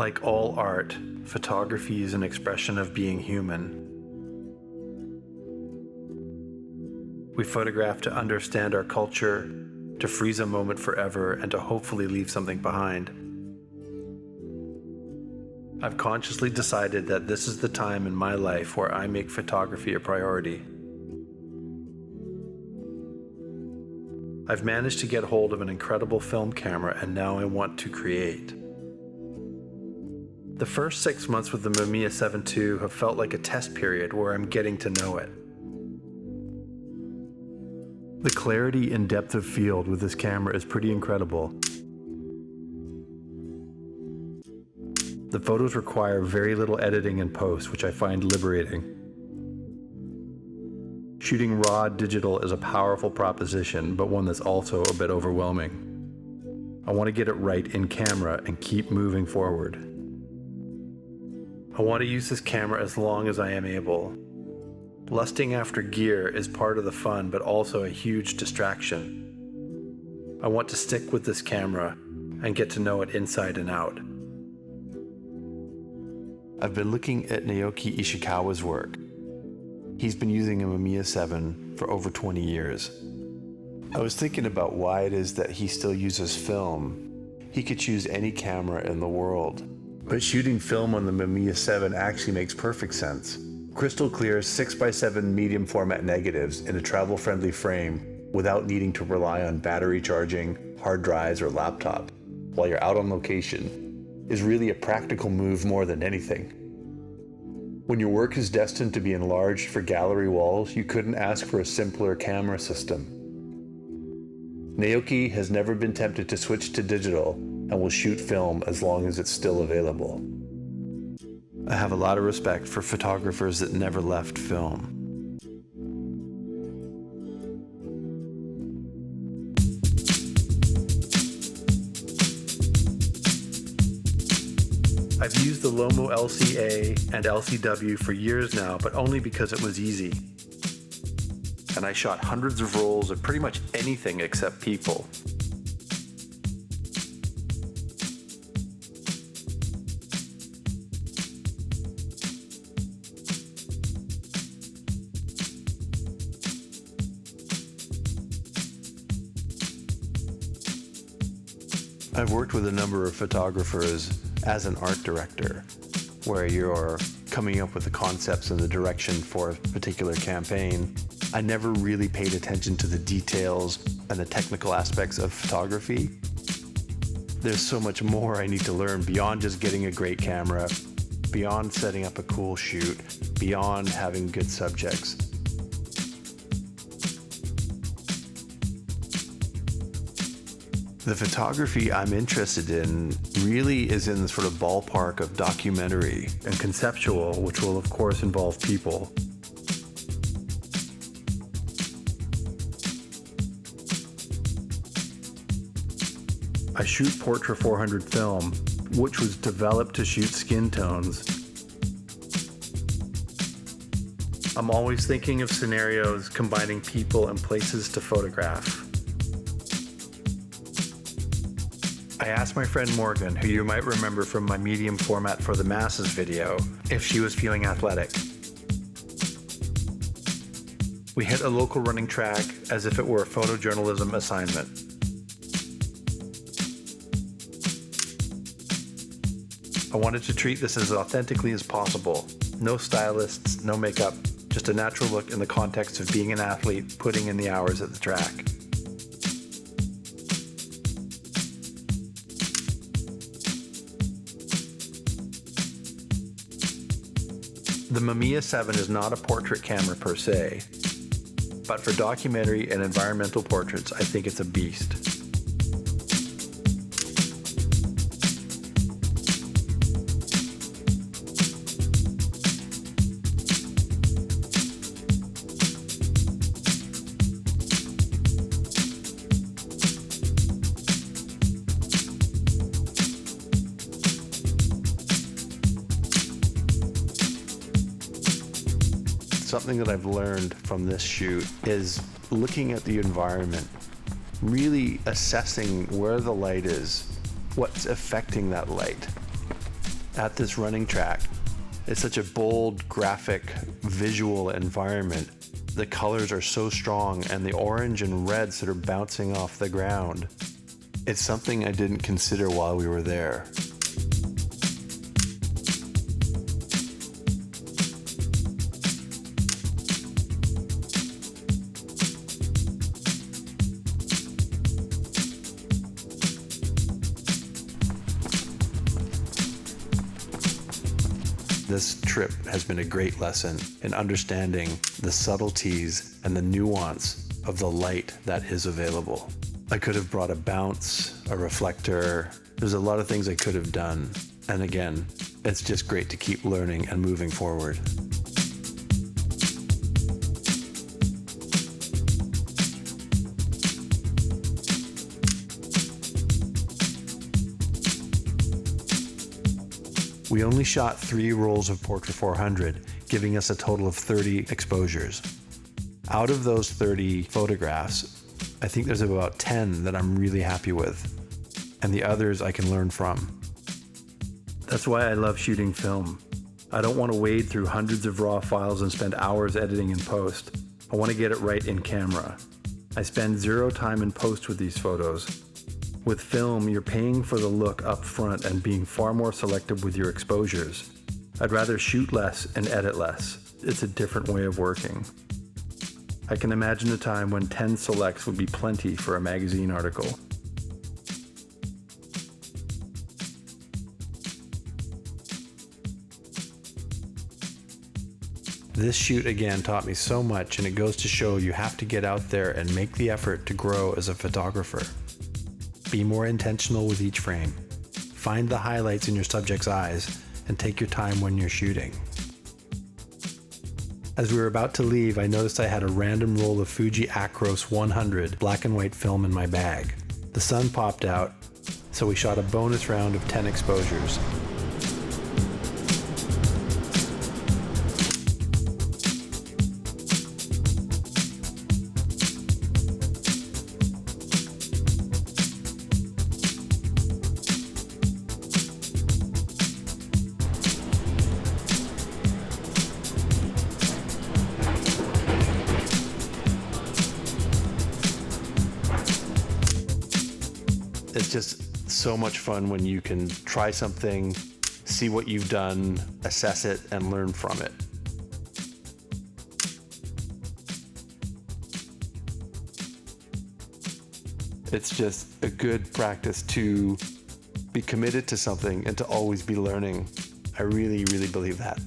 Like all art, photography is an expression of being human. We photograph to understand our culture, to freeze a moment forever, and to hopefully leave something behind. I've consciously decided that this is the time in my life where I make photography a priority. I've managed to get hold of an incredible film camera, and now I want to create. The first 6 months with the Mamiya 7 II have felt like a test period where I'm getting to know it. The clarity and depth of field with this camera is pretty incredible. The photos require very little editing in post, which I find liberating. Shooting raw digital is a powerful proposition, but one that's also a bit overwhelming. I want to get it right in camera and keep moving forward. I want to use this camera as long as I am able. Lusting after gear is part of the fun, but also a huge distraction. I want to stick with this camera and get to know it inside and out. I've been looking at Naoki Ishikawa's work. He's been using a Mamiya 7 for over 20 years. I was thinking about why it is that he still uses film. He could choose any camera in the world. But shooting film on the Mamiya 7 actually makes perfect sense. Crystal clear 6x7 medium format negatives in a travel-friendly frame without needing to rely on battery charging, hard drives, or laptop while you're out on location is really a practical move more than anything. When your work is destined to be enlarged for gallery walls, you couldn't ask for a simpler camera system. Naoki has never been tempted to switch to digital and will shoot film as long as it's still available. I have a lot of respect for photographers that never left film. I've used the Lomo LCA and LCW for years now, but only because it was easy. And I shot hundreds of rolls of pretty much anything except people. I've worked with a number of photographers as an art director, where you're coming up with the concepts and the direction for a particular campaign. I never really paid attention to the details and the technical aspects of photography. There's so much more I need to learn beyond just getting a great camera, beyond setting up a cool shoot, beyond having good subjects. The photography I'm interested in really is in the sort of ballpark of documentary and conceptual, which will of course involve people. I shoot Portra 400 film, which was developed to shoot skin tones. I'm always thinking of scenarios combining people and places to photograph. I asked my friend Morgyn, who you might remember from my medium format for the masses video, if she was feeling athletic. We hit a local running track as if it were a photojournalism assignment. I wanted to treat this as authentically as possible. No stylists, no makeup, just a natural look in the context of being an athlete putting in the hours at the track. The Mamiya 7 is not a portrait camera per se, but for documentary and environmental portraits, I think it's a beast. Something that I've learned from this shoot is looking at the environment, really assessing where the light is, what's affecting that light. at this running track. It's such a bold, graphic, visual environment. The colors are so strong, and the orange and reds that are bouncing off the ground. It's something I didn't consider while we were there. This trip has been a great lesson in understanding the subtleties and the nuance of the light that is available. I could have brought a bounce, a reflector. There's a lot of things I could have done. And again, it's just great to keep learning and moving forward. We only shot 3 rolls of Portra 400, giving us a total of 30 exposures. Out of those 30 photographs, I think there's about 10 that I'm really happy with, and the others I can learn from. That's why I love shooting film. I don't want to wade through hundreds of raw files and spend hours editing in post. I want to get it right in camera. I spend 0 time in post with these photos. With film, you're paying for the look up front and being far more selective with your exposures. I'd rather shoot less and edit less. It's a different way of working. I can imagine a time when 10 selects would be plenty for a magazine article. This shoot again taught me so much, and it goes to show you have to get out there and make the effort to grow as a photographer. Be more intentional with each frame. Find the highlights in your subject's eyes and take your time when you're shooting. As we were about to leave, I noticed I had a random roll of Fuji Acros 100 black and white film in my bag. The sun popped out, so we shot a bonus round of 10 exposures. It's just so much fun when you can try something, see what you've done, assess it, and learn from it. It's just a good practice to be committed to something and to always be learning. I really, really believe that.